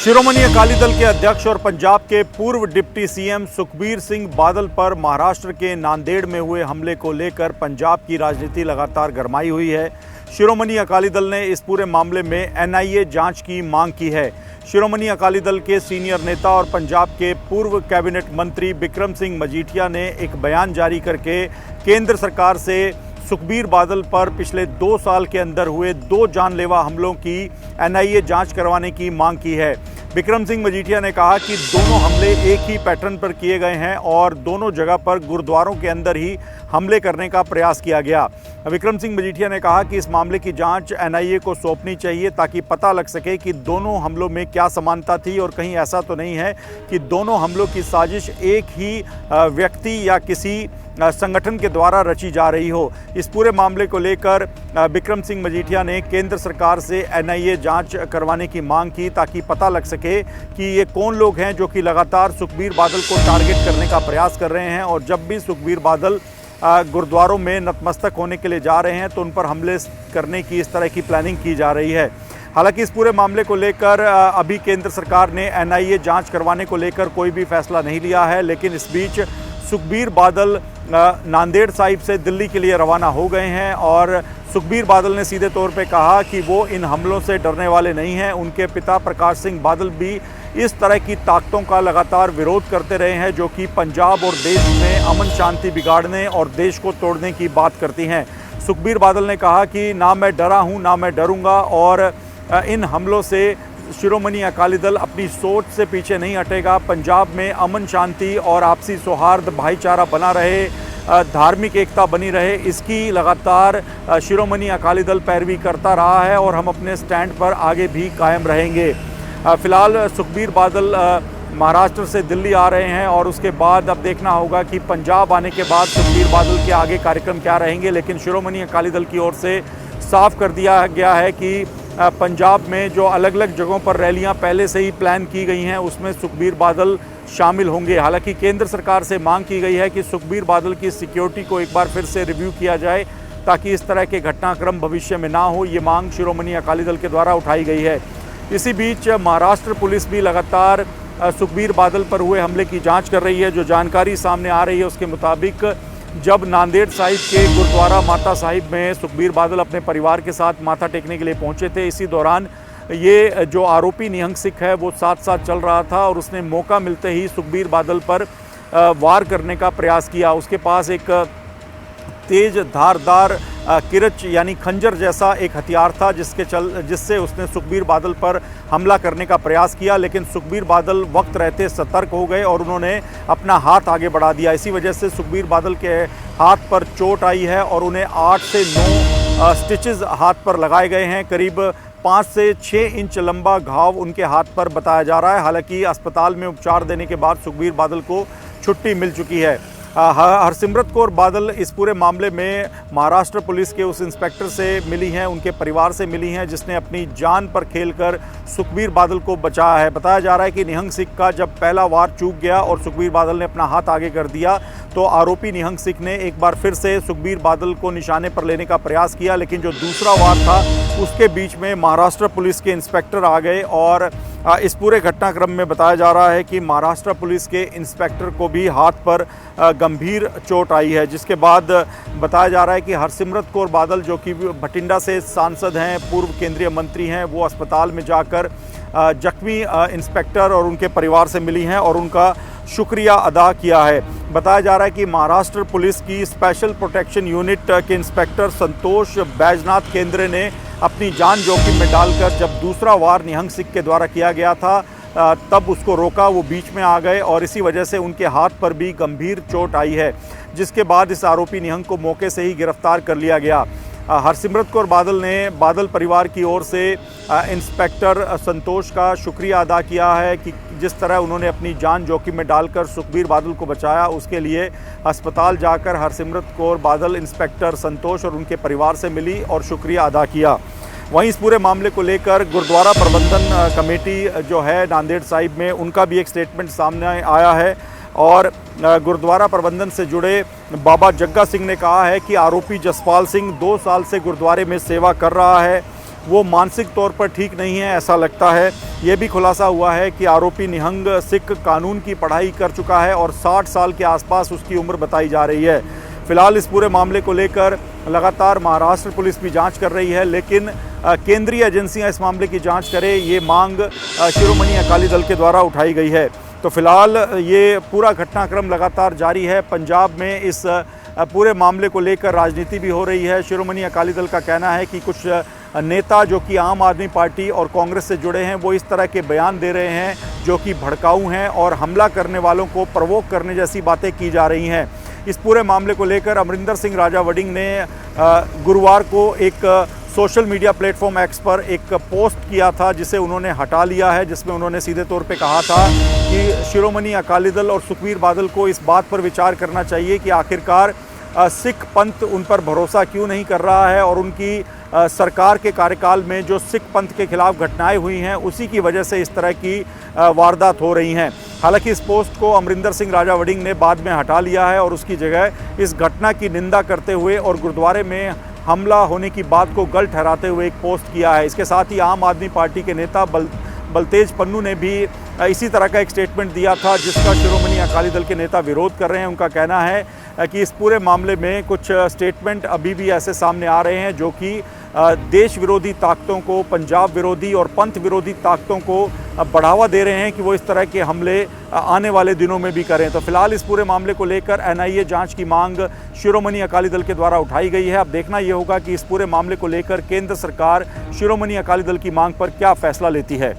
शिरोमणि अकाली दल के अध्यक्ष और पंजाब के पूर्व डिप्टी सीएम सुखबीर सिंह बादल पर महाराष्ट्र के नांदेड़ में हुए हमले को लेकर पंजाब की राजनीति लगातार गरमाई हुई है। शिरोमणि अकाली दल ने इस पूरे मामले में एनआईए जांच की मांग की है। शिरोमणि अकाली दल के सीनियर नेता और पंजाब के पूर्व कैबिनेट मंत्री बिक्रम सिंह मजीठिया ने एक बयान जारी करके केंद्र सरकार से सुखबीर बादल पर पिछले 2 साल के अंदर हुए 2 जानलेवा हमलों की एनआईए जांच करवाने की मांग की है। बिक्रम सिंह मजीठिया ने कहा कि दोनों हमले एक ही पैटर्न पर किए गए हैं और दोनों जगह पर गुरुद्वारों के अंदर ही हमले करने का प्रयास किया गया। बिक्रम सिंह मजीठिया ने कहा कि इस मामले की जांच एनआईए को सौंपनी चाहिए ताकि पता लग सके कि दोनों हमलों में क्या समानता थी और कहीं ऐसा तो नहीं है कि दोनों हमलों की साजिश एक ही व्यक्ति या किसी संगठन के द्वारा रची जा रही हो। इस पूरे मामले को लेकर बिक्रम सिंह मजीठिया ने केंद्र सरकार से एनआईए जांच करवाने की मांग की ताकि पता लग सके कि ये कौन लोग हैं जो कि लगातार सुखबीर बादल को टारगेट करने का प्रयास कर रहे हैं और जब भी सुखबीर बादल गुरुद्वारों में नतमस्तक होने के लिए जा रहे हैं तो उन पर हमले करने की इस तरह की प्लानिंग की जा रही है। हालांकि इस पूरे मामले को लेकर अभी केंद्र सरकार ने एनआईए जांच करवाने को लेकर कोई भी फैसला नहीं लिया है, लेकिन इस बीच सुखबीर बादल नांदेड़ साहिब से दिल्ली के लिए रवाना हो गए हैं और सुखबीर बादल ने सीधे तौर पे कहा कि वो इन हमलों से डरने वाले नहीं हैं। उनके पिता प्रकाश सिंह बादल भी इस तरह की ताकतों का लगातार विरोध करते रहे हैं जो कि पंजाब और देश में अमन शांति बिगाड़ने और देश को तोड़ने की बात करती हैं। सुखबीर बादल ने कहा कि ना मैं डरा हूँ ना मैं डरूंगा और इन हमलों से शिरोमणि अकाली दल अपनी सोच से पीछे नहीं हटेगा। पंजाब में अमन शांति और आपसी सौहार्द भाईचारा बना रहे, धार्मिक एकता बनी रहे, इसकी लगातार शिरोमणि अकाली दल पैरवी करता रहा है और हम अपने स्टैंड पर आगे भी कायम रहेंगे। फिलहाल सुखबीर बादल महाराष्ट्र से दिल्ली आ रहे हैं और उसके बाद अब देखना होगा कि पंजाब आने के बाद सुखबीर बादल के आगे कार्यक्रम क्या रहेंगे, लेकिन शिरोमणि अकाली दल की ओर से साफ कर दिया गया है कि पंजाब में जो अलग अलग जगहों पर रैलियां पहले से ही प्लान की गई हैं उसमें सुखबीर बादल शामिल होंगे। हालांकि केंद्र सरकार से मांग की गई है कि सुखबीर बादल की सिक्योरिटी को एक बार फिर से रिव्यू किया जाए ताकि इस तरह के घटनाक्रम भविष्य में ना हो। ये मांग शिरोमणि अकाली दल के द्वारा उठाई गई है। इसी बीच महाराष्ट्र पुलिस भी लगातार सुखबीर बादल पर हुए हमले की जाँच कर रही है। जो जानकारी सामने आ रही है उसके मुताबिक जब नांदेड़ साहिब के गुरुद्वारा माता साहिब में सुखबीर बादल अपने परिवार के साथ माथा टेकने के लिए पहुंचे थे, इसी दौरान ये जो आरोपी निहंग सिख है वो साथ साथ चल रहा था और उसने मौका मिलते ही सुखबीर बादल पर वार करने का प्रयास किया। उसके पास एक तेज धारदार किरच यानी खंजर जैसा एक हथियार था जिससे उसने सुखबीर बादल पर हमला करने का प्रयास किया, लेकिन सुखबीर बादल वक्त रहते सतर्क हो गए और उन्होंने अपना हाथ आगे बढ़ा दिया। इसी वजह से सुखबीर बादल के हाथ पर चोट आई है और उन्हें 8 से 9 स्टिचेस हाथ पर लगाए गए हैं। करीब 5 से 6 इंच लंबा घाव उनके हाथ पर बताया जा रहा है। हालांकि अस्पताल में उपचार देने के बाद सुखबीर बादल को छुट्टी मिल चुकी है। हरसिमरत कौर बादल इस पूरे मामले में महाराष्ट्र पुलिस के उस इंस्पेक्टर से मिली हैं, उनके परिवार से मिली हैं जिसने अपनी जान पर खेलकर सुखबीर बादल को बचाया है। बताया जा रहा है कि निहंग सिख का जब पहला वार चूक गया और सुखबीर बादल ने अपना हाथ आगे कर दिया तो आरोपी निहंग सिख ने एक बार फिर से सुखबीर बादल को निशाने पर लेने का प्रयास किया, लेकिन जो दूसरा वार था उसके बीच में महाराष्ट्र पुलिस के इंस्पेक्टर आ गए और इस पूरे घटनाक्रम में बताया जा रहा है कि महाराष्ट्र पुलिस के इंस्पेक्टर को भी हाथ पर गंभीर चोट आई है, जिसके बाद बताया जा रहा है कि हरसिमरत कौर बादल जो कि भटिंडा से सांसद हैं, पूर्व केंद्रीय मंत्री हैं, वो अस्पताल में जाकर जख्मी इंस्पेक्टर और उनके परिवार से मिली हैं और उनका शुक्रिया अदा किया है। बताया जा रहा है कि महाराष्ट्र पुलिस की स्पेशल प्रोटेक्शन यूनिट के इंस्पेक्टर संतोष बैजनाथ केंद्रे ने अपनी जान जोखिम में डालकर जब दूसरा वार निहंग सिख के द्वारा किया गया था तब उसको रोका। वो बीच में आ गए और इसी वजह से उनके हाथ पर भी गंभीर चोट आई है, जिसके बाद इस आरोपी निहंग को मौके से ही गिरफ्तार कर लिया गया। हरसिमरत कौर बादल ने बादल परिवार की ओर से इंस्पेक्टर संतोष का शुक्रिया अदा किया है कि जिस तरह उन्होंने अपनी जान जोखिम में डालकर सुखबीर बादल को बचाया, उसके लिए अस्पताल जाकर हरसिमरत कौर बादल इंस्पेक्टर संतोष और उनके परिवार से मिली और शुक्रिया अदा किया। वहीं इस पूरे मामले को लेकर गुरुद्वारा प्रबंधन कमेटी जो है नांदेड़ साहिब में, उनका भी एक स्टेटमेंट सामने आया है और गुरुद्वारा प्रबंधन से जुड़े बाबा जग्गा सिंह ने कहा है कि आरोपी जसपाल सिंह 2 साल से गुरुद्वारे में सेवा कर रहा है वो मानसिक तौर पर ठीक नहीं है, ऐसा लगता है। ये भी खुलासा हुआ है कि आरोपी निहंग सिख कानून की पढ़ाई कर चुका है और 60 साल के आसपास उसकी उम्र बताई जा रही है। फिलहाल इस पूरे मामले को लेकर लगातार महाराष्ट्र पुलिस भी जांच कर रही है, लेकिन केंद्रीय एजेंसियां इस मामले की जांच करें, ये मांग शिरोमणि अकाली दल के द्वारा उठाई गई है। तो फिलहाल ये पूरा घटनाक्रम लगातार जारी है। पंजाब में इस पूरे मामले को लेकर राजनीति भी हो रही है। शिरोमणि अकाली दल का कहना है कि कुछ नेता जो कि आम आदमी पार्टी और कांग्रेस से जुड़े हैं, वो इस तरह के बयान दे रहे हैं जो कि भड़काऊ हैं और हमला करने वालों को प्रवोक करने जैसी बातें की जा रही हैं। इस पूरे मामले को लेकर अमरिंदर सिंह राजा वड़िंग ने गुरुवार को एक सोशल मीडिया प्लेटफॉर्म एक्स पर एक पोस्ट किया था, जिसे उन्होंने हटा लिया है, जिसमें उन्होंने सीधे तौर पे कहा था कि शिरोमणि अकाली दल और सुखबीर बादल को इस बात पर विचार करना चाहिए कि आखिरकार सिख पंथ उन पर भरोसा क्यों नहीं कर रहा है और उनकी सरकार के कार्यकाल में जो सिख पंथ के खिलाफ घटनाएं हुई हैं, उसी की वजह से इस तरह की वारदात हो रही हैं। हालांकि इस पोस्ट को अमरिंदर सिंह राजा वड़िंग ने बाद में हटा लिया है और उसकी जगह इस घटना की निंदा करते हुए और गुरुद्वारे में हमला होने की बात को गलत ठहराते हुए एक पोस्ट किया है। इसके साथ ही आम आदमी पार्टी के नेता बलतेज पन्नू ने भी इसी तरह का एक स्टेटमेंट दिया था, जिसका शिरोमणि अकाली दल के नेता विरोध कर रहे हैं। उनका कहना है कि इस पूरे मामले में कुछ स्टेटमेंट अभी भी ऐसे सामने आ रहे हैं जो कि देश विरोधी ताकतों को, पंजाब विरोधी और पंथ विरोधी ताकतों को बढ़ावा दे रहे हैं कि वो इस तरह के हमले आने वाले दिनों में भी करें। तो फिलहाल इस पूरे मामले को लेकर NIA जांच की मांग शिरोमणि अकाली दल के द्वारा उठाई गई है। अब देखना ये होगा कि इस पूरे मामले को लेकर केंद्र सरकार शिरोमणि अकाली दल की मांग पर क्या फैसला लेती है।